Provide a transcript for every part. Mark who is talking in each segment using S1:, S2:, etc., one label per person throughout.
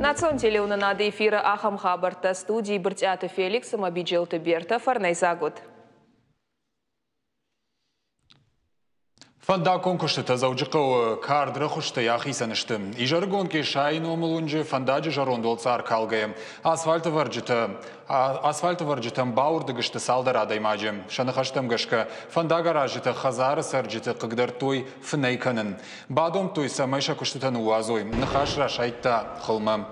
S1: Национ телеунанады эфира Ахам Хабарта студии Бертята Феликса Мабиджелта Берта Фарнайзагут.
S2: Фанда конкурсты заужықау кардыры құшты яқи санышты. Ижары гонки шайын омылынжы фандаджы жаронды олцар калгы. Асфальты варжытым бауырдығышты салдар адаймажы. Шаны қаштым ғышқы фанда гаражыты хазары саржыты қығдар той фынайканын. Бадом той самайша күштітін уазой. Нықаш рашайтта қылмы.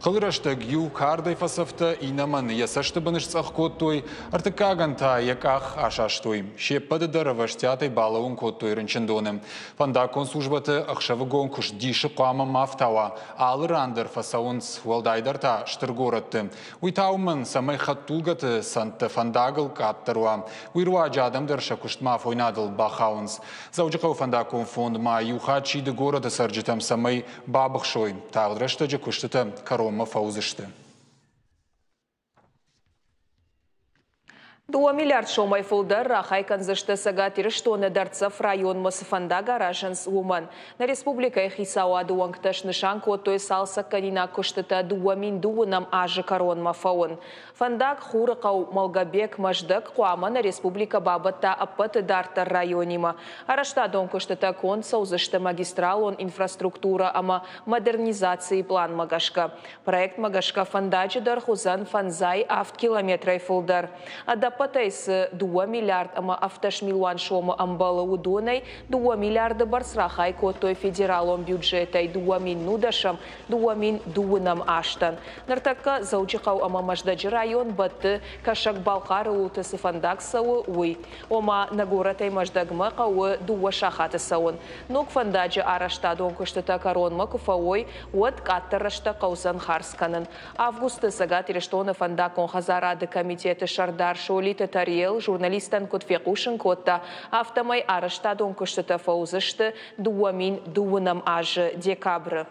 S2: Қылырашты гю кардай фасафты инаман ясашты быныш цақ той, артыкаганта яках ашаштой. Шеппады дарываштятай балауын той рынчындоны. Фанда консужбаты ақшавы гонкуш диші қуамы мафтауа, алыр андыр фасауынс валдайдарта штыргоратты. Уйтаумын самай хаттулгаты санты фандагыл каттыруа. Уйруа жадамдар шакушт маф ойнадыл бахауынс. Заужықау фанда конфонд ма юха чиды горады саржытам самай бабықшой. Тағдырашты жа күштіті кором мафаузышты.
S1: 2 миллиард шомай фулдар рахай канзышты сагат ирыштоны дарцев район мосыфанда гаражанс уман. На республика хисауа дуангташ нышан котой салса канина куштыта 2 мин дуынам ажы корон мафаун. Фандак хурыкау Малгабек маждык куама на республика бабыта аппаты дартар районима. Арашта дон куштыта кон саузышты магистрал он инфраструктура ама модернизации план магашка. Проект магашка фандаджи дар хузан фанзай авт километрай фулдар. Адапатайс 2 миллиард ама авташ милуан шома амбалы удонай 2 миллиарды барсрахай котой федералом бюджетай 2 мин нудашам 2 мин дуынам аштан. Нартакка заучикау ама маждаджи район баты кашак балқары ултысы фандак сауы уй. Ома нагоратай маждагма қауы 2 шахаты сауын. Нук фандаджи арашта дон кыштыта коронма куфауой уат каттарашта қаусан харсканын. Августы сагат ирештоны фандакон хазарады комитеты шардар шолиты тарел журналистан котфекушын котта автомай арашта дон кыштыта фаузышты 2 мин дуынам ажы декабры.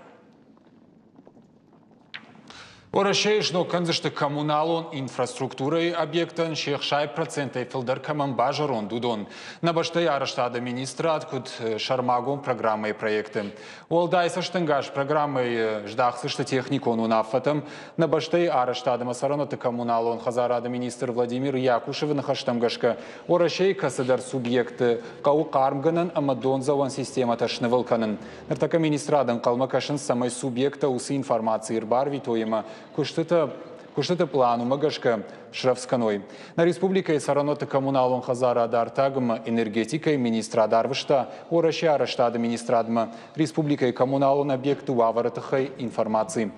S2: Орашейшно канзышты коммуналон инфраструктурой объектан шехшай процентай филдар камамба жарон дудон. Набаштай араштада министра откуд шармагон программой проекты. Уолдай саштангаш программой ждахсышты техникону нафатам. Набаштай араштада масароноты коммуналон хазарада министр Владимир Якушев нахаштамгашка. Орашей касадар субъекты кау кармганан амадон заван система ташнывалканан. Нартака министрадан калмакашын самой субъекта усы информации ирбар витоема. Куштыты плану магашка Шравсканой. На республике сараноты коммуналон хазара дартагма энергетикой министра дарвышта, ораши араштада министрадма республикой коммуналон объекты ваваратахай информации.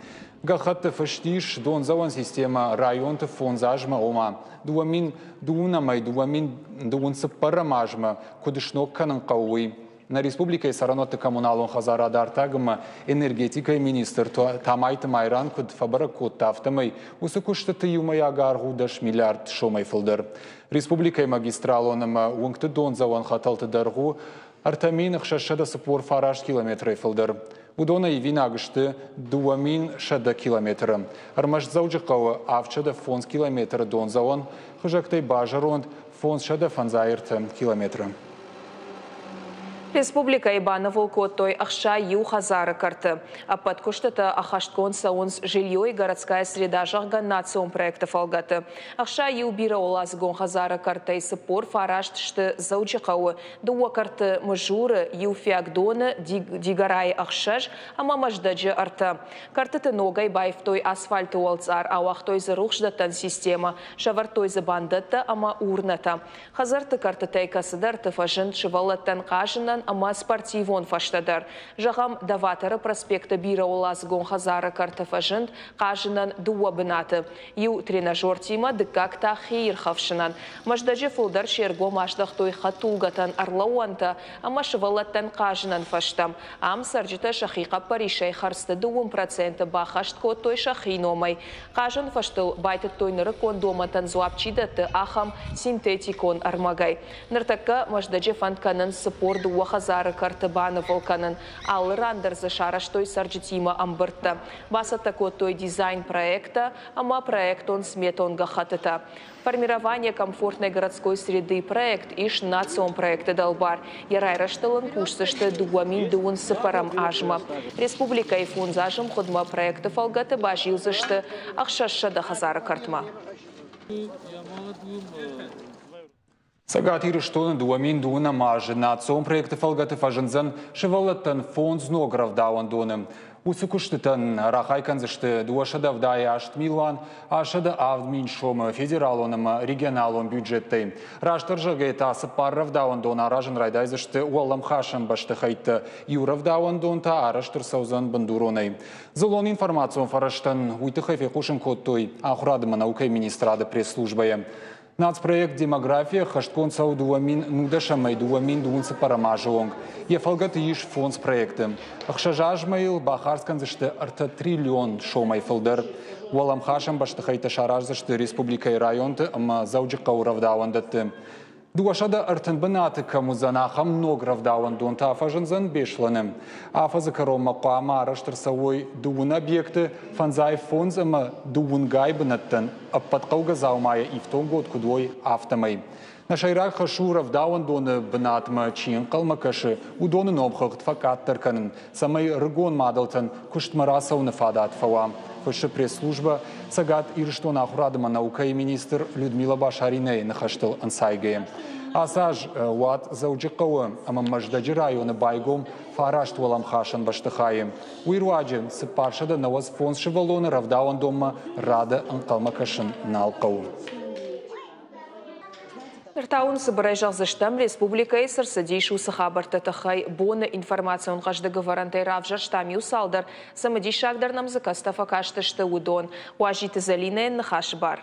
S2: Гахатты фаштиш дон заван система районты фонзажма ома. Дуамин дуунамай дуамин дуунсы парамажма кудышнок канан кауи. На республике сараноты коммуналон хазара дартагма энергетикой министр тамайты майран куд фабара код тафтамай усыкуштыты юмая гаргудаш миллиард шомай фылдыр. Республикой магистралонама уңкты дон заван хаталты даргу артамин хшашада сыпор фараж километры фылдыр. Удона и винагышты 2 мин шада километры. Армаш заужықауы авчада фонс километр дон заван хыжактай бажаронд фонс шада фанзайырты километры.
S1: Республика Ибановул котой ахша ю хазары карты. А под куштата ахашткон саунс жилье и городская среда жахган национ проекта фалгаты. Ахша ю бира олаз гон хазары карты и сапор фарашт шты заучикауы. Дуа карты мажуры ю фиагдоны дигарай ахшаш, ама маждаджи арта. Карты ногай байфтой асфальты уалцар, а уахтой зарухждатан система. Шавартой забандата, ама урната. Хазарты карты тайкасыдар тыфажын шывалаттан кажынан ама спортивон фаштадар. Жағам даватары проспекта бира олаз гон хазары картафажынд кажынан дуа бынаты. Ю тренажер тима дыкакта хейр хавшынан. Маждаджи фулдар шерго маштахтой хатулгатан арлауанта, ама шывалаттан кажынан фаштам. Ам сарджита шахиqa паришай харсты 2% бахашт котой шахиномай. Кажан фаштыл байтыт тойныры кондоматан зуапчидаты ахам синтетикон армагай. Нартакка маждаджи фантканын сапор дуа хазары картыбаны волканын аллы рандырзы шараштой сарджитима амбыртты. Баса такой дизайн проекта, ама проект он сметонга хатыта. Формирование комфортной городской среды проект и национ проекта Далбар. Ярайрашталан кушсышты дуамин дуун сыпарам ажма. Республика и фонд зажим ходма проекта фалгаты бажилзышты ахшашшада хазары картма.
S2: Сагат ирыштоны дуамин дуына мажы национ проекта фалгаты фажынзан шывалаттан фонд знограв дауан доным. Усыкуштытан рахайканзышты дуашада вдая ашт милан, ашада авдмин шома федералоным регионалон бюджетты. Раштыржыгы тасы паррав дауан дон аражын райдайзышты уалам хашын башты хайты юрав дауан донта араштыр саузан бандуроной. Зылон информацион фараштан уйтыхайфе кушын коттой ахурадыма наукай министрады пресс-службая. Нацпроект «Демография» хашткон сау дуамин нудашамай дуамин дуунцы парамажуонг. Ефалгат иш фонд проектым. Ахшажажмаил бахарскан зашты арта триллион шомай фылдыр. Уалам хашам баштыхайта шараж зашты республика и районты ама зауджика уравдауандаты. Дуашада артынбынаты камузанахам много равдауандон тафажынзан бешланым. Афазы карома пама араштырсавой дуун объекты фанзай фонз ама дуун гайбынаттан аппаткауга заумая и в том год кудой автомай. На шайрак хашу равдауандоны бынатма чин калмакаши удоны номхахт факаттарканын самай рыгон мадалтан куштмарасау нафадат фава. Фэши пресс-служба сагат ирштон ахурадыма наука и министр Людмила Башариней нахаштыл ансайгая. Асаж уат зауджикауы ама маждаджи районы байгом фарашт валам хашан баштыхайым. Уируаджин сыпаршада наваз фонс шевалоны равдауан дома рада анкалмакашын налкау.
S1: Ныртауын сыбырайжақ зыштам республика и сырсыдейшу сахабарты тахай боны информацион қаждығы варантай равжар штамиу салдар самыдей шагдар намзыка стафа каштышты удон. Уажиты залинен нахаш бар.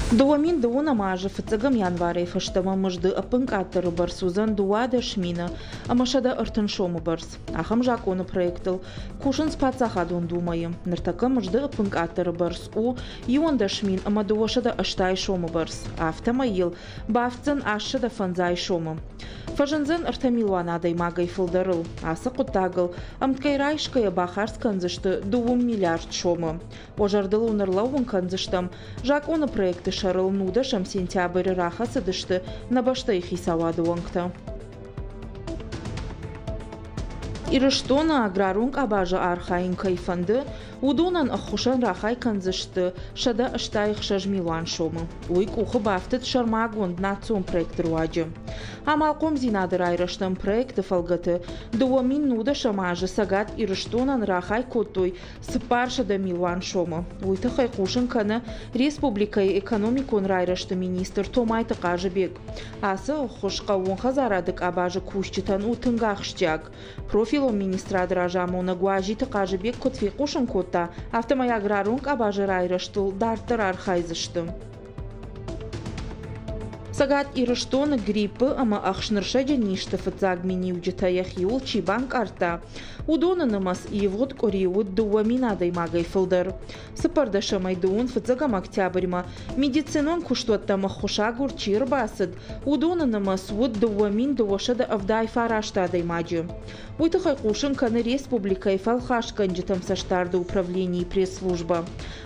S3: Дуамин дуна мажа фацагам январей фаштама мыжды апынкаттары барсузан дуада шмина, амашада артыншому барс. Ахам жаконы проектыл, кушын спацахадун думайым. Ныртака мыжды апынкаттары барс у, юанда шмин, ама дуашада аштай шому барс. Автама ел, бафцын ашада фанзай шому. Фажынзын артамилуанадай магай фылдарыл. Асы құттагыл, амткайрайшкая бахарс канзышты 2 миллиард шому. Ожардылы унырлауын канзыштам, жаконы проекты шарыл нудашам сентябрь рахасы дышты на баштай хисавады ванкта. Ирыштона аграрунг абажа архаин кайфанды, удонан ахушан рахай канзышты шада аштайх шажмилан шомы. Уйк ухы бафтыт шармагунд национ проект руаджы. Амалком зинады райраштан проекты фалгаты, дуамин нуда шамажы сагат ирыштонан рахай коттой сыпаршада милан шомы. Уйты хайкушын каны республикай экономикон райрашты министр Томайты кажыбек. Асы ухышқа онхазарадык абажы кушчитан утынгахштяг. Профилом министра дражамона гуажиты кажыбек котфи кушын котта автомай аграрунг абажы райраштыл дартыр архайзышты. Сагат ирыштоны гриппы ама ахшныршаджа ништы фацагмини уджитаях юл чибанк арта. Удоны намас ивгуд кориуд дуаминадай магай фылдар. Сыпардашамай дуун фацагам октябрьма медицинон куштуаттама хушагур чир басыд. Удоны намас уд дуамин дуашада авдай фараштадай маджи. Уйтахай кушын каны республика и фалхаш канджитам саштарды управление и пресс-служба.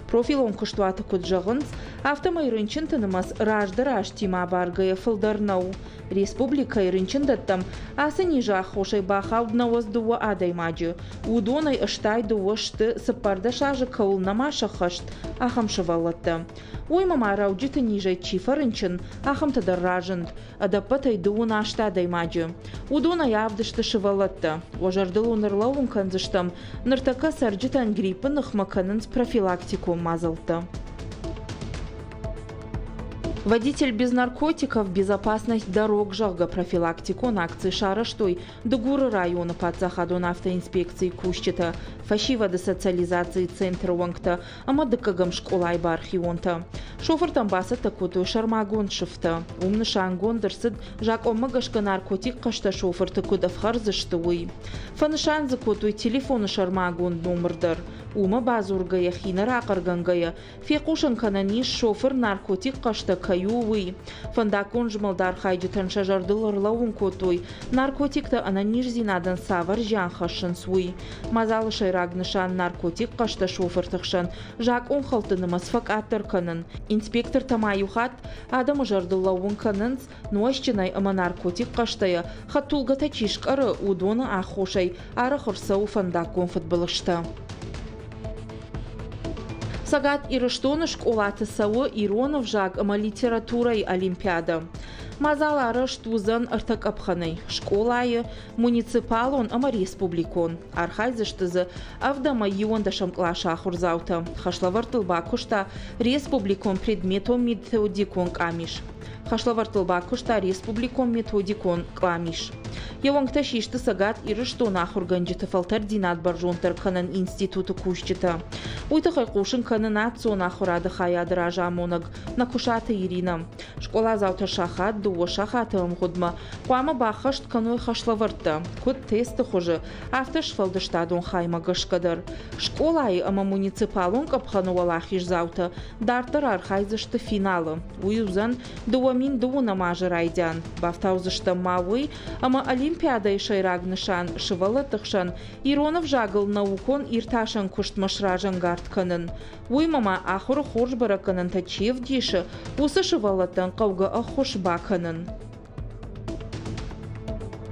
S3: Профилон куштуаты куджагынц автомай рынчынты намас раждыраш тима баргая фылдарнау. Республика и рынчындаттам асы нижа хошай бахауднауаз дуа адай маджи. Удонай аштай дуашты сыпарда шажы каул намаша хашт ахам шывалатты. Уймама рауджиты нижай чифа рынчын ахам тадар ражынд. Адапатай дуун аштадай маджи. Удонай авдышты шывалатты. Ожардыл унырлауын канзыштам ныртака сарджитан гриппы нахмаканын с профилактиком мазалты. Водитель без наркотиков, безопасность дорог, жалга профилактику на акции Шараштой, Дугуры района под заходом автоинспекции Кущита, фашива до социализации центра Вангта, амадыкагам школай бархионта. Шофер там баса такой шармагон шифта. Умный шангон дерсид жак омагашка наркотик кашта шофер такой давхарзыштуй. Фанышан закотуй телефон шармагон номердар. Ума базургая хина ракаргангая. Фекушан кананиш шофер наркотик кашта каювы. Фандакон жмалдар хайджитан шажардыл ырлауын котой. Наркотикта ананиш зинадан савар жан хашын суй. Мазалы шайрагнышан наркотик қашта шофертықшын. Жак он халтынымыз факаттыр кынын. Инспектор тамаюхат адам жардылауын кынынс, нуашчынай ама наркотик қаштая. Хаттулга тачишк ары удоны ахошай, ары хырсау фандакон футболышта. Сагат ирыштонышк олаты сауы Иронов жаг ама литературай олимпиада. Мазалары штузан артак апханай. Школайы муниципалон ама республикон. Архайзыштызы авдама юан дашам клаша ахурзаута. Хашлавартылба кушта республикон предметом методикон камиш. Хашлавартылба кушта республикон методикон кламиш. Явангта шишты сагат ирыштон ахурганжиты фалтар динат баржонтар канан институту кушчита. Уйтахай кушын кананат сон ахурады хаядыр ажамонаг накушата Ирина. Школа заута шахат дуо шахата амгудма. Куама бахашт каной хашлаварта. Куд тесты хожы. Авташ фалдыштадон хайма гашкадар. Школай ама муниципалон капхану валахиш заута. Дартар архайзышты финалы. Уюзан дуамин дуна мажы райдян. Бафтаузышты мавы ама олимпиада шайрагнышан шывалы тықшан. Иронов жагыл наукон ирташан куштмашражан гартканын. Уймама ахуры хорж бараканын тачев деші, усы шывалатын қауға ахуш баканын.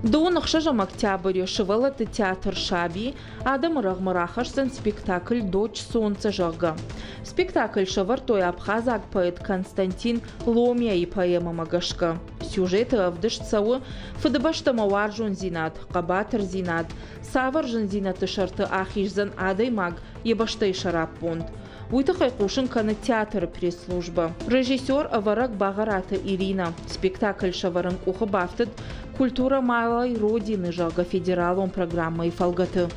S3: До жам октября шывалаты театр Шаби адам рағмырахашсын спектакль «Дочь солнца» жага. Спектакль шавартой абхазак поэт Константин Ломия и поэма Магашка. Сюжеты авдышцауы фыдыбашта маваржун зинат, қабатыр зинат, саваржын зинаты шарты ахишзан адай маг ебаштай шарап понд. Уйтахай кушын каны театр пресс-служба. Режиссер аварак Багарата Ирина. Спектакль шаварын кухы бафтыд «Культура малой родины» жага федералом программы фалгаты.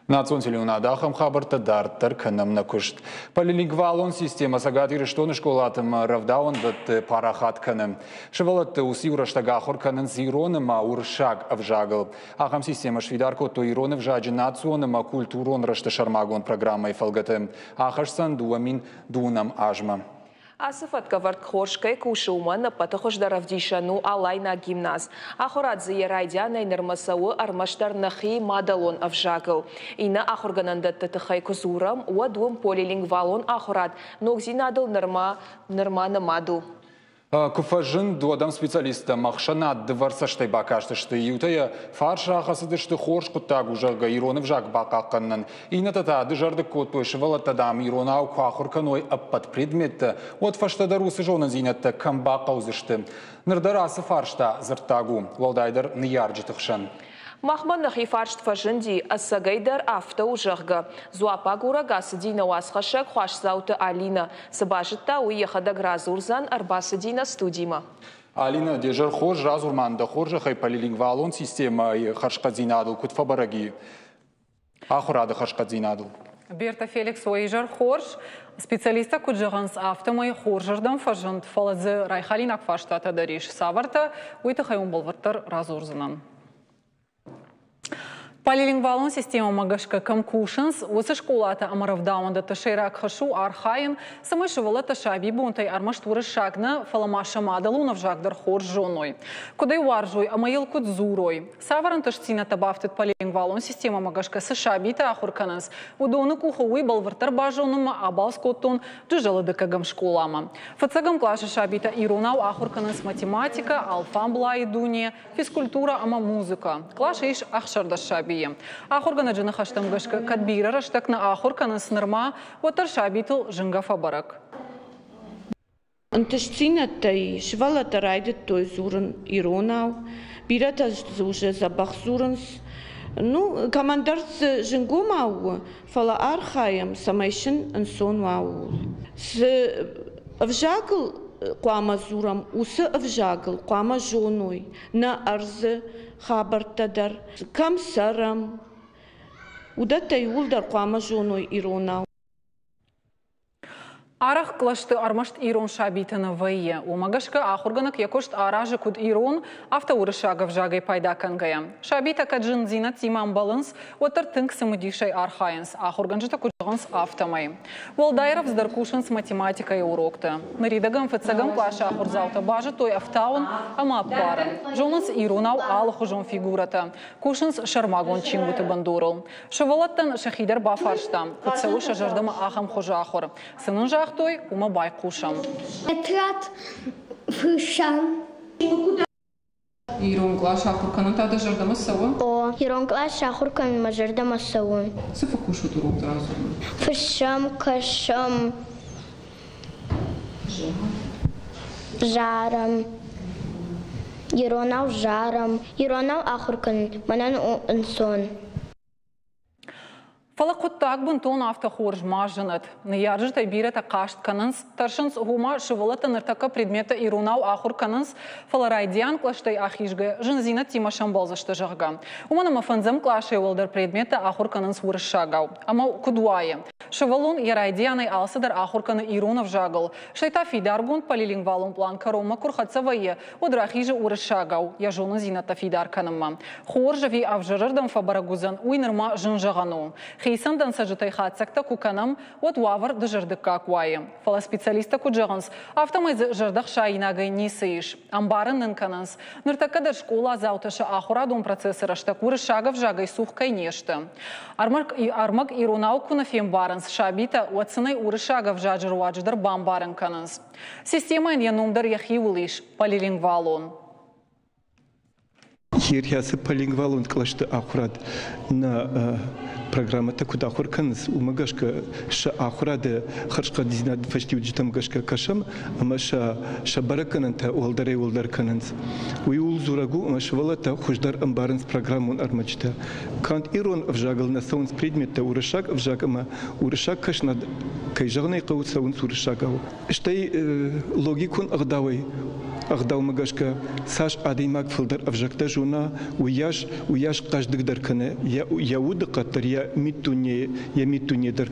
S2: Национ телеунадахам хабарта дартар канам накушт. Полилингвалон система сагат ирыштоны школатым равдаун дат парахат канам. Шевалат усиураштагахор канан зироныма уршаг авжагал. Ахам система швидарко то ироны вжаджи национыма культурон рашта шармагон программой фалгаты. Ахашсан дуамин дунам ажма.
S1: Асыфат каварт хоршкай кушуман патахош даравдишану алайна гимназ. Ахорадзе ерайдяна инермасауы армаштар нахи мадалон авжагыл. Ина ахоргананда татахай кузурам уадуам полилингвалон ахорад. Ногзинадыл нырма намаду.
S2: Куфажын дуадам специалиста махшанат дыварсаштай бакаштышты ютая фарша ахасыдышты хорш куттаг ужага иронов жаг бакакканнан. Инатата дыжарды коттой шывалатадам иронау куахурканой аппат предметті от фаштадарусы жонын зинатты камбақаузышты. Нырдарасы фаршта зыртагу, валдайдар ниярджитықшан.
S1: Махман нахифаршт фажынди ассагайдар авто ужағға. Зуапагура гасыдина уасхашак хуашзауты Алина. Сабажытта уехада гразурзан арбасыдина студима.
S2: Алина дежар хож разурманда хоржа хай полилингвалон система харшқадзинадыл кутфабараги. Ахурады харшқадзинадыл.
S4: Берта Феликс уежар хорж специалиста куджаганс автомой хоржардан фажынд фаладзы райхалинак фаштата дариш саварта уйты хайун болвартар разурзанан. Полилингвалон система Магашка Камкушинс, осы школата амаравдаунда ташайрак хашу архайын, самой шывалата шаби бунтай армаштуры шагна фаламаша мадалунов жагдар хор жоной. Кудай варжой амаил куд зурой. Саваран таштина табафтет полилингвалон система Магашка сашабита ахурканас. Удоны кухауи балвартар бажонума абалскотон джужаладыкагам школама. Фацагам клаша шабита ирунау ахурканас математика, алфамбла и дуния, физкультура ама музыка. Клаша иш ахшарда шаби. Ахургана жына хаштам гашка кадбира раштакна ахуркана снырма отар шабитл жынга фабарак.
S5: Анташцинатай швалата райдет той зурын иронау, бирата уже забахзурынс. Ну, командарс жынгумау фала архаем самайшин ансон вау. С авжагл қуама зурам, усы авжагл қуама жоной на арзы хабартадар, камсарам, удата юлдар қуама жоной иронау.
S4: Арах клашты армашт ирон шабитана вайе. Умагашка ахурганак якошт аража куд ирон автоурышагав жагай пайда кангая. Шабита каджин зина тимам баланс отар тынк самудишай архаянс. Ахурганжата куджанс автомай. Волдайров сдаркушанс математика и урокта. Наридагам фацагам клаша ахурзалта бажа той автаун ама аппаран. Жонанс иронау алхужон фигурата. Кушанс шармагон чингуты бандурал. Шавалаттан шахидар бафаршта. Куцеу шажардама ахам хожахор. Сынын той ума бай кушам.
S6: Этрат фышам.
S4: Ирон клаш ахурканан тада жардама сава?
S6: О, ирон клаш ахуркан ма жардама сава.
S4: Сыфа кушу турок разу.
S6: Фышам, кашам. Жарам. Иронау жарам. Иронау ахуркан. Манан инсон.
S4: Фалакуттак бунтон автохорж мажанат. Неяржит айбирата кашт кананс, таршанс гума шевалата нартака предмета ирунау ахур кананс, фаларайдиан клаштай ахишга, жензина тима шамбалзашта жага. Умана мафанзам клашай валдар предмета ахур кананс уршагау. Ама кудуае. Шевалун ярайдианай алсадар ахур кана ирунав жагал. Шайта фидаргун полилингвалун план карома курхатсавае, удрахижа уршагау. Яжона зината фидар канама. Хоржави авжарардам фабарагузан уйнерма женжагану. Хейсандан сажатай хатсакта куканам от вавар да жардыка куае. Фала специалиста куджаганс автомай жардах шайнагай нисыиш. Амбарын нынкананс. Ныртакадар школа зауташа ахурадун процессорашта курышагав жагай сухкай нешта. Армак иронау кунафем баранс шабита уатсынай урышагав жаджар уадждар бамбарын кананс. Система иньянумдар яхивулиш полилингвалон.
S7: Хирьясы полингвалун клашты ахурад на программата куда ахурканс умагашка ша ахурады харшка дизна фашти уджитам гашка кашам ама ша баракананта олдар кананс уйул зурагу ама швалата хуждар амбарнс программун армачта кант ирон вжагал на саунс предмета урышак вжагама урышак кашнад кайжагнай каут саунс урышагау штай логикун агдау магашка саш адаймак филдар авжакта жуна уяш каждый даркане я удакатар я митуне дар.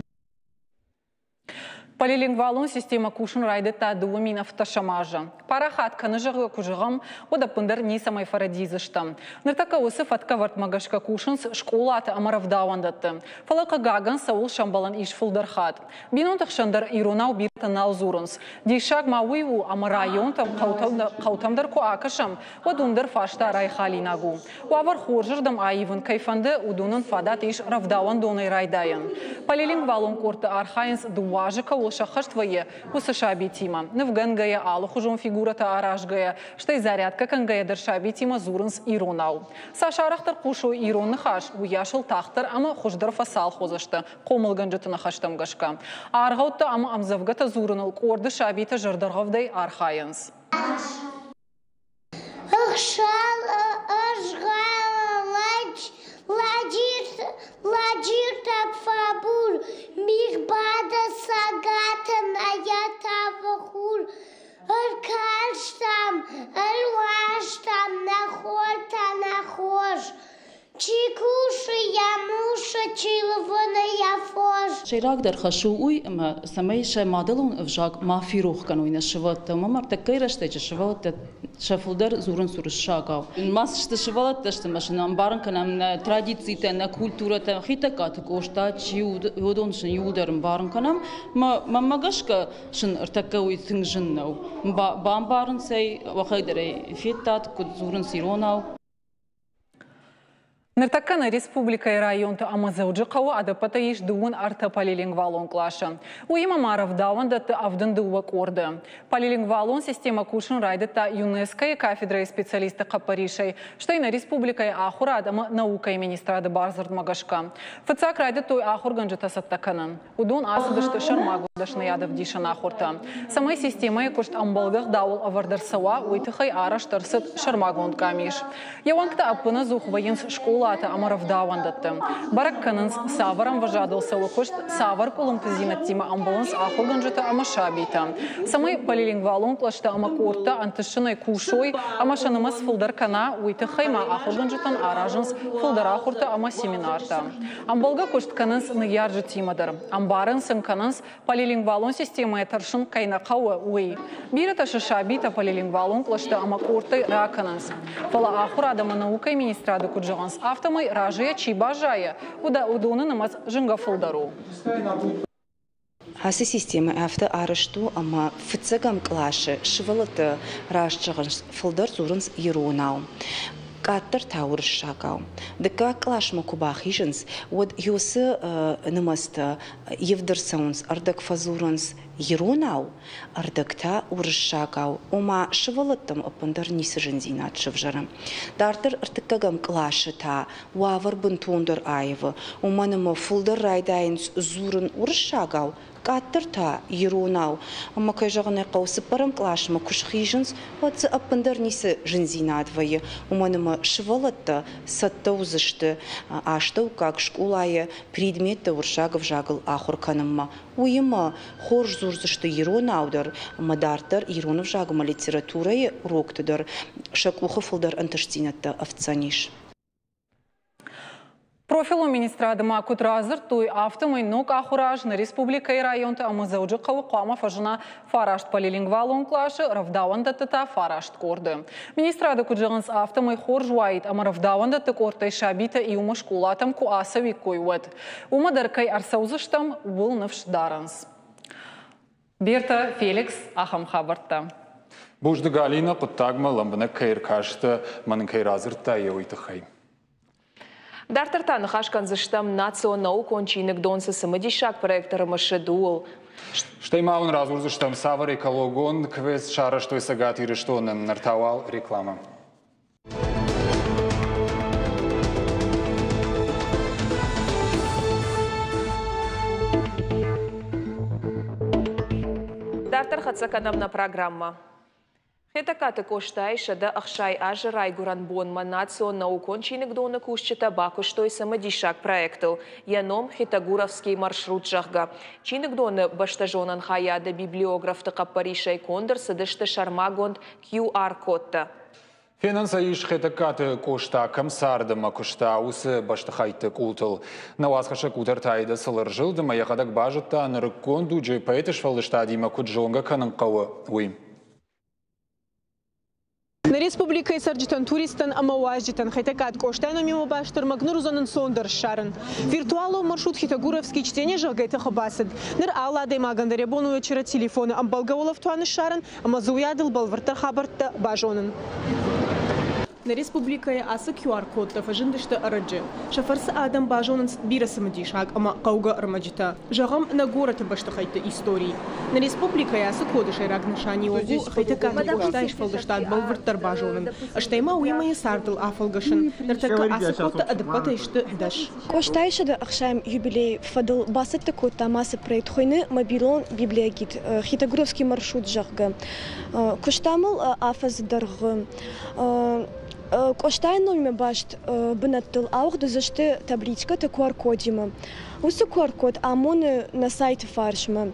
S4: Полилингвалун система кушын райды та дуамин автошамажа. Парахат каныжығы кужығым ода пындар не самай фарадизышты. Ныртака осы фатка вартмагашка кушынс школаты амаравдауандатты. Фалака гаган саул шамбалан иш фулдархат. Бинонтық шандар иронау биртан алзурынс. Дейшаг мауиву амарайонтам қаутамдар ку акашам одундар фашта райхалинагу. Уавар хоржырдам айывын кайфанды удунын фадат иш равдауан донай райдайын. Полилингвалун корты архайнс дуажыка шахаштвае усашаби тима. Невгангая алухужон фигурата аражгая, штай зарядка кангая дершаби тима зурынс иронау. Сашарахтар кушу иронны хаш, уяшыл тахтар ама хуждар фасал хозашты, комылганжытына хаштам гашка. Аргаутта ама амзавгата зурыныл корды шабита жардаргавдай архаянс.
S6: Ладжир так фабур, мих бада сагатан аятавахур, аркаштам, алваштам, нахож. Чикуши ямуша чилвана яфош.
S8: شيراك در خشوعي ما سميش مادلون افجاك ما في روح كانوا ينشفت ما مرت كيرش تجشفت شفودر زورن سور الشاقة الماس تشفلت تشت مشنا بارن كنام تراديسي تنا كولتورة تخيتا كاتكوشتا تشيود يودون شن يودر بارن كنام ما جشك شن ارتكوي ثنجنو بارن سي وخيدري فيتات كود زورن سيروناو
S4: Ныртаккана республика и районта амазауджикау адапата еш дуын арта полилингвалон клаша. Уима марав давандата авдан дуа корда. Полилингвалон система кушын райдата ЮНЕСКО и кафедра и специалиста Капаришей, что и на республика и ахура адама наука и министрада Барзард Магашка. Фацак райдат той ахур ганджата саттаканан. Удун асадашта шармагу дашна ядав дишан ахурта. Самай система и кушт амбалгах даул авардар сава уйтыхай араш тарсат шармагон камиш. Яванкта апына зухваенс школа школата амаравдавандатты. Баракканынс саварам важадылся лукушт савар колумпызинат тима амбуланс ахурганжыта амашабита. Самый полилингвалон клашта амакорта антышыной кушой амашанымас фылдаркана уйты хайма ахурганжытан аражынс фылдара хурта ама семинарта. Амбалга куштканынс ныяржы тимадар. Амбарын сынканынс полилингвалон системы таршын кайнақауы уй. Бирата шашабита полилингвалон клашта амакорты раканынс. Фала ахур адама наукай министрады куджаганс автомой ражия чибажая. Удоны намаз жынга фылдару.
S9: Асы система авто арешту, ама фицегам клаши швалата рашчаганс фылдар зурынс иронау. Каттер таур шагау. Дека клаш макубахиженс, вот юсы намаста евдерсаунс ардак фазуранс иронау, ардакта уршагау. Ома швалатам апандар нисыжензинат швжара. Дартер артыкагам клаши та, уавар бунтундер айва. Ома нама фулдар райдайнс зурын уршагау. Каттерта иронау, ама кайжаганы каусы парам клашма кушхиженс, вот за апандар нисы жензинадвае, уманама швалатта саттаузышты, аштау как школая предметта уршагов жагал ахурканамма. Уйма хорж зурзышты иронаудар, мадартар иронов жагама литературае уроктыдар, шакуха фылдар анташтинатта авцаниш.
S4: Профилу министра адыма кутразыр туй автомой нок ахураж на республика и районта амазауджы қауқама фажына фарашт полилингвалон клашы равдаванда тыта фарашт корды. Министра ады куджығынс автомой хор жуайт ама равдаванда ты кортай шабита и ума школатам ку асави койуат. Ума даркай арсаузыштам был навшдаранс. Берта Феликс ахам хабарта.
S2: Бужды Галина құттагма ламбына кайр кашты манын кайразыр тайы хай.
S1: Дартартаны хашкан зыштам национал кончинек донсы самодишак проекта Машедуол.
S2: Штаймаун разур зыштам савар экологон квест шара что и сагат и рештоным нартавал реклама.
S1: Дартар хацаканамна программа. Хетакаты коштайша да ахшай ажы райгуран бонма национал кончинек дона кушчета баку что и самодишак проектыл. Яном хитагуровский маршрут жахга. Чинек дона баштажонан хаяда библиографты капаришай кондыр садышты шармагонд QR-кодта.
S2: Финансаиш хетакаты кошта камсардыма кошта усы баштахайты култыл. Навасхаша кутартайда сылыржылды маякадак бажытта анырыкконду джой поэтыш фалдыштадима куджонга канынқауы уй.
S10: На республика Сарджитан туристан амауажитан хайтакат коштайно мимо баштар магнурузонын сондер шарын. Виртуалу маршрут хитагуровский чтение жагайта хабасад. Нер алладай магандаре бону вечера телефона амбалгаулов туаны шарын амазуядыл балварта хабарта бажонын. На республикае асы QR-кодта фажындышты арыджы. Шафарсы адам бажонын бирасы мадишак, ама қауға армаджита. Жағам на гораты баштахайты истории. На республикае асы кодышай рагнышани огу хайтакаты коштайш фалдыштад балвырттар бажонын. Аштайма уймайы сардыл афалгашын. Нартака асы кодта адыпатайшты даш.
S11: Коштайшыды ақшайм юбилей фадыл басытты кодта масы проект хойны мобилон библиогид. Хитагуровский маршрут жағғы. Коштамыл афаздарғы. Коштайн номер башт бынаттыл ауғды зашты табличка та QR-кодима. Усы QR-код амоны на сайты фаршма.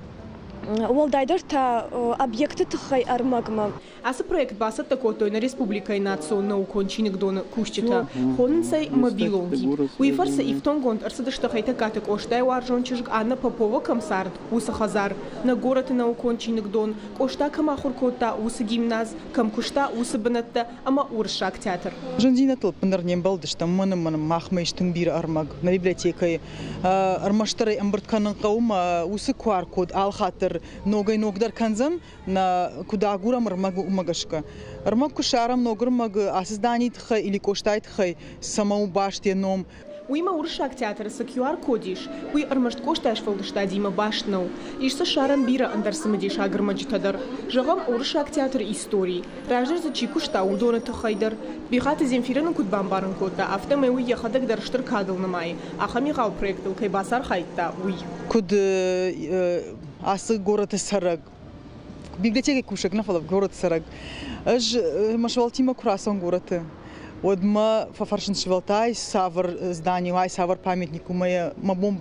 S11: Уолдайдар та объекты тахай армагма.
S10: Асы проект басат такой на республика и национал кончинек дона кушчета. Хонсай мобилонги. Уифарса и в том гонд арсадышта хайтакаты коштай уаржончижг Анна Попова камсард уса хазар. На город и на кончинек дон кошта камахуркота уса гимназ кам кушта уса банатта ама уршак театр.
S12: Жандинатыл панарнем балдышта маным махмайштың бир армаг на библиотекой армаштары амбартканын каума усы QR-код алхатыр ногай ногдар канзам на куда агурам умагашка. Армаг кушарам ногрмаг асызданит хай или коштайт хай самау баште ном.
S10: Уйма уршак театр с QR-кодиш. Уй армашт кошташ фалдыштадима башнау. Ишса шаран бира андарсамадиш агрмаджитадар. Жагам уршак театр истории. Ражер за чикушта удона тахайдар. Бихаты земфираны кудбамбарын кота. Автомай уй яхадак дарштыр кадыл намай. Ахамигау проектыл кай басар хайта уй.
S12: Куд асы город сараг. Библиотека кушак нафалов город сараг. Аж машвалтима курасан города. Вот мы фаршин швелтай савр зданию, ай савр памятнику мы мабом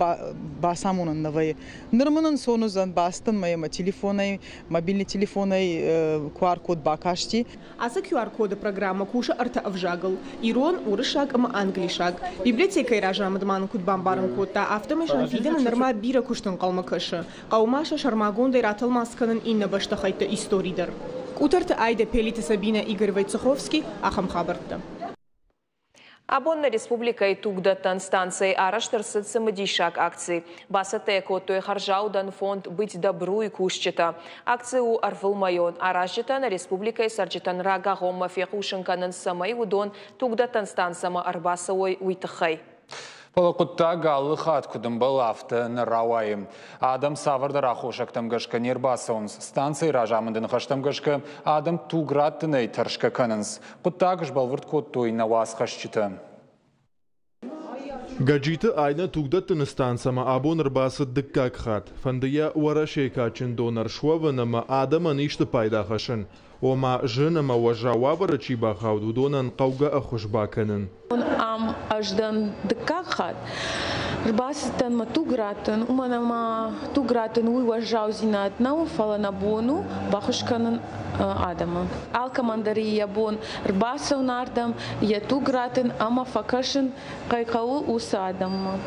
S12: басамунан новые. Норманан сону зан бастан мои телефоны, мобильные телефоны, QR-код бакашти.
S10: Аса QR-кода программа куша арта авжагл. Ирон урышаг ама англишаг. Библиотека иража мадман куд бамбаран кота автомашин фиден норма бира куштан калмакаша. Каумаша шармагон ратал масканан инна баштахайта историдер. Утарта айда пелита Сабина Игорь Войцеховский, ахам хабарта.
S1: Абонна республикай тугдаттан станции араштырсыд самодишак акции. Басатеко той харжаудан фонд «Быть добру и кушчета». Акцию арвылмайон аражитан республикай сарджитан рагагомма фекушенканын самай удон тугдаттан станцама арбасовой уйтахай.
S2: Полокутта галлыхат кудымбыл авты нарауайым. Адам савардар ахошактам гашка нербасаунс. Станции ражамындын хаштам гашка адам туграттынай таршка канынс. Куттагыш балвырт коттой навас хашчита.
S13: Гаджиты айна тугдаттын станцама абон арбасыд дыккак хат. Фандыя уарашейкачин донар шуавынама адама ништы пайда хашын. Ома жынама важауабара чиба хауду донан қауга ахушба канын.
S14: Am ajdan dăcachat. Rbasten mă tugraten, umanama tugraten uiwajau zinat nau fala na bonu, bahushkanen adama. Alkamandaria bon rbasau nardam, ye tugraten ama fakashin qaykau usadam.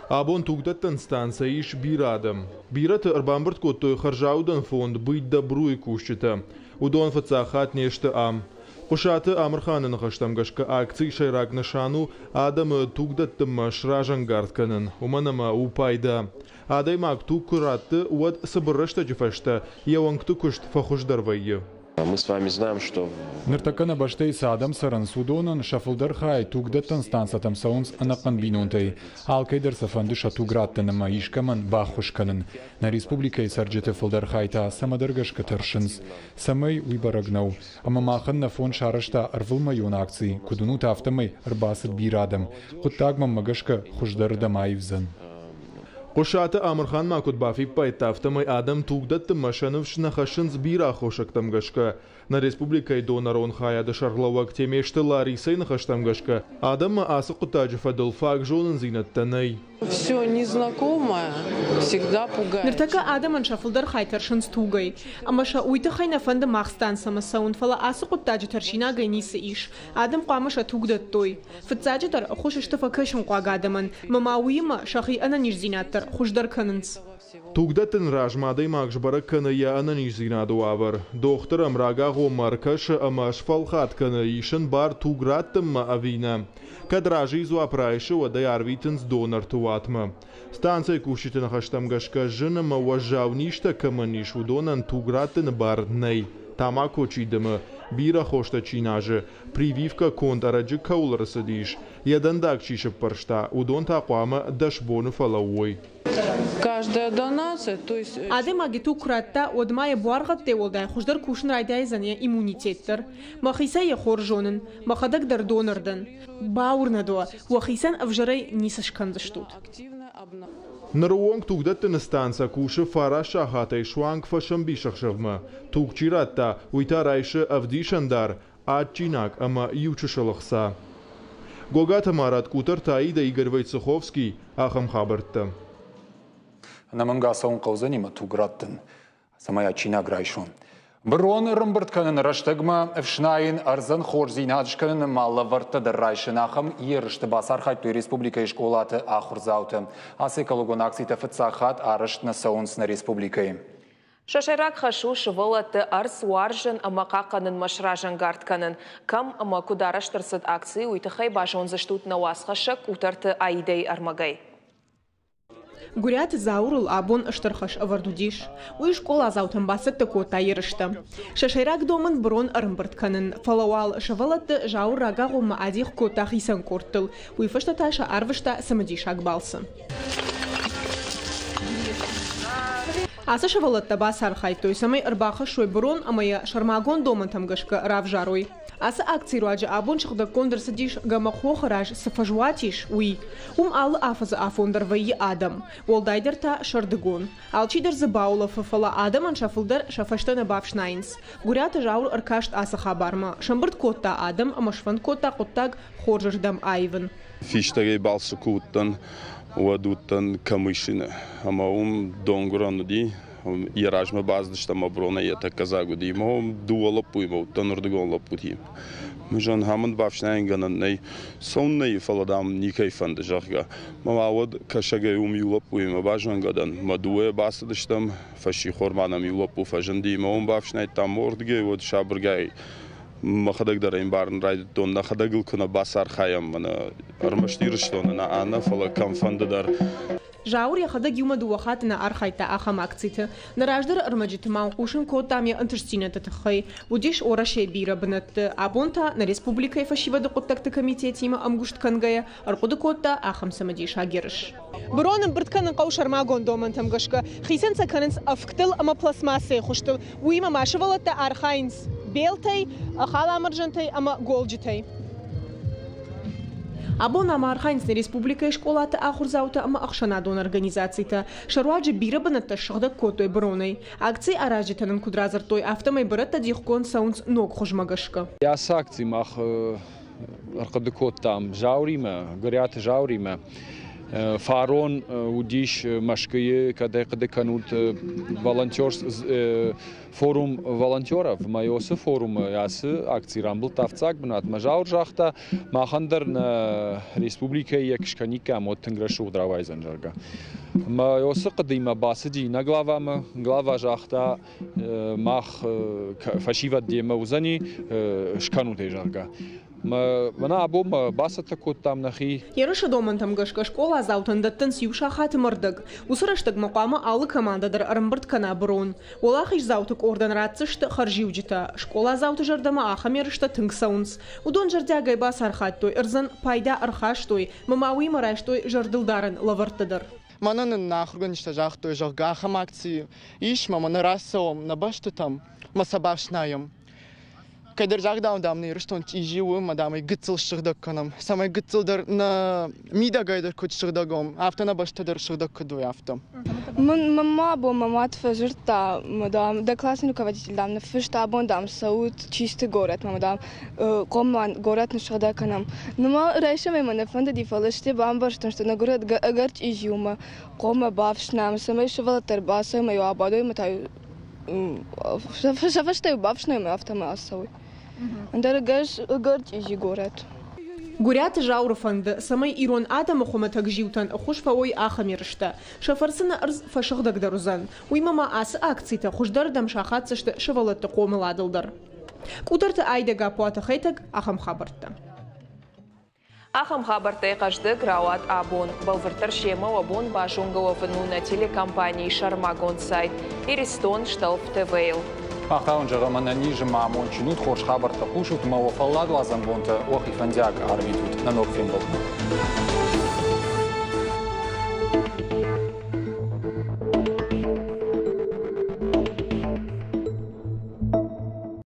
S13: Абон тугдаттан станция иш бирадам. Бирата арбамбырт коттой харжаудан фонд «Быть добру и кушчета». Удон фацахат нешты ам. Кушаты Амырханын хаштамгашка акций шайрак нышану адам тугдаттым шражангартканын. Уманама упайда. Адаймак тугкуратты уад сабырышта джифашта. Явангту кушт фахушдарвайы.
S15: Мы с вами знаем, что...
S2: Ныртакана баштей садам саран судонан шафылдар хай тугдаттан станцатам саунс анакан бинунтай. Алкайдар сафанды шатуграттан маишкаман бахушканын. На республикай сарджете фылдар хайта самадаргашка таршынс. Самай уйбарагнау. Амамахан на фон шарашта арвылмайон акции. Кудунута автомай арбасыд бирадам. Куттагмам магашка хуждар майвзан.
S13: Кушаты Амырхан макут бафи пайтафтамай адам тугдатты машановш нахашын сбира хошактамгашка. На республикай донарон хаяда шарлауак темешты Ларисай нахаштамгашка. Адам асы кутаджифа долфак жонын зинаттанай.
S16: Все незнакомое всегда пугает.
S10: Ныртака адаман шафылдар хайтаршын стугай. Амаша уйта хайна фанда махстансама саун фала асы кутаджи таршина гайнисы иш. Адам қамаша тугдаттой. Фатсаджитар хошиштафа кашын қуаг адаман. Мамауима шахи ананиш зинаттар хуждар канынс.
S13: Тугдаттын ражмадай макшбара каная ананиш зинаду авар. Доктор амрага гомаркаш амаш фалхат канаишын бар туграттымма авина. Кадражи зуапрайши waday арвитынс донар туатма. Станция кушитын хаштамгашка жынама важавништа каманиш удонан туграттын бар ней. Тама кочидымы. Бира хошта чинажы. Прививка контараджы кауларсадиш. Ядандак чишып паршта. Удон тақуама дашбону фалауой.
S16: Каждая донация, то есть...
S10: Адем агиту кратта одмая буаргат теолдай хуждар кушн райдай зания иммунитеттер. Махиса я хоржонын, махадак дар донордан. Баурнадо, вахисан авжарай нисашкандаштут.
S13: Наруонг тугдаттын станция куши фара шахатай шуанг фашамби шахшавма. Тугчиратта уйтарайши авдишандар, адчинак ама ючишалахса. Гогата марат кутар таида Игорь Войцеховский, ахам хабарта.
S2: Наманга саун қаузанима туграттын. Самая чина грайшон. Брон рымбыртканын раштагма эвшнайын арзан хорзинадышканын маллаварта даррайшын ахам ерышты басар хайтой республика школаты ахурзауты. Асы экологон акцийта фыцахат арыштна саунсна республикой.
S1: Шашайрак хашу шывылаты арс уаржын амақақанын машражын гартканын. Кам амакудараштырсыд акции уйтахай бажон заштут на уасхашак утарты айдай армагай.
S10: Гурят заурул абон штархаш авардудиш. Уй школа заутан басыт такота ерышты. Шашайрак домын брон арымбыртканын. Фалауал шавалаты жаур рагагу маадих кота хисан кортыл. Уй фаштаташа арвышта самадишак балсы. Аса шавалатта басар хайтой самай арбаха шой бурон амая шармагон доман тамгашка равжарой. Аса акции руаджа абон шахда кондр садиш гама хохараж сафажуатиш уи. Ал афаза афондер ваи адам. Волдайдер та шардагон. Алчидер забаула фафала адам ан шафылдер шафаштана бавшнайнс. Гурята жаур аркашт аса хабарма. Шамбырт котта адам амашван котта коттаг хоржардам айвен.
S17: Фиштаге балсукуттан уадуттан камышина. Ама донгураnuди Иражма баздышта маброна ета казагуди ма дуала пуйма танурдагон лапути. Мжан хаман бавшнайнганан nei сонней фаладам никай фандажарга. Мавад кашага юла пуйма бажангадан мадуе басдыштам фаши хорманам юла пу фажанди ма бавшнай там мордге вот шабргай махадаг дарин барн райдон нахадагыл куна басар хаям мана армаштирштона на ана фала камфандадар
S10: Жаур яхада гюма дуахат на архайта ахам акцита. Нараждар армаджит маукушин котами антырстинета тахай. Будиш ораше бира бнат абонта на республика фашива до коттакта комитетима амгушт кангая аркуду котта ахам самадиш агерш. Броным бртканын каушар магон доман тамгашка. Хисен саканс афктыл ама пластмассы хуштыл. Уима машевалата архайнс. Белтай, ахала маржантай ама голджитай. Абон амархайнс на республика школата ахурзаута ама ахшанадон организацията. Шаруаджи бира баната шахда котой броной. Акции аражитанын кудразар той автомай барата дихкон саунс ног хожмагашка.
S18: Яс акции мах аркады коттам жаурима, горят жаурима. Фарон удиш машкие когда канут волонтер форум волонтеров майосы форум ясы акции рамбл тавцак бнат мажаур жахта махандер на республика якшканика моттенграшу дравайзан жарга майосы кадима басиди на глава жахта мах фашива дема узани шкануте жарга Мана абом басата коттам нахи.
S10: Ярыша доман тамгашка школа заутандаттан сюша хатмырдык. Усыраштык мақамы алы командадар арымбырт кана брон. Олахиш заутык ордан ратсышты харжиуджита. Школа зауты жардама ахамерышта тыңсаунс. Удон жардягай бас архаттой, ырзан пайда архаштой, мамауи мараштой жардылдарын лавыртыдыр.
S19: Мананын нахурганишта жахтой жарга ахам акции. Иш маманы рассаом набаштытам, масабашнаем. Кайдер жагдам дамны рыштон тижиу мадамы гыцыл шырдакканам. Самай гыцылдар на мида гайдар кут шырдагом. Автона баштадар шырдакка дуй авто.
S11: Мама мамат фажирта, мадам, да классный руководитель дам на фишта абон дам саут чистый город, мадам. Коман город на шырдакканам. Нама райша мемана фанда дифалыште бамбарштан, что на город агарч изюма. Кома бавшнам, самай шавалатар баса, мою абадой матаю. Шаваштаю бавшнам автомассовый. Андер гарч изі город.
S10: Гурят жаурфанд самай ирон адам хоматак живтан хуш фаой ахамиршта. Шафарсына арз фашыгдак дарузан. Уймама асы акцийта хушдар дам шахатсышты шавалатты қомыладылдар. Кутарты айдага пуаты хайтак ахам хабартта.
S1: Ахам хабартай каждык рауат абон. Балвыртар шема абон башунгава фануна телекомпании Шармагон сайт. Иристон шталп ТВЛ.
S2: Ахаун жагамана ниже мамон чинут хош хабарта хушут мава фаллад лазан бонта охи фандяк арбитут на ног фимбл.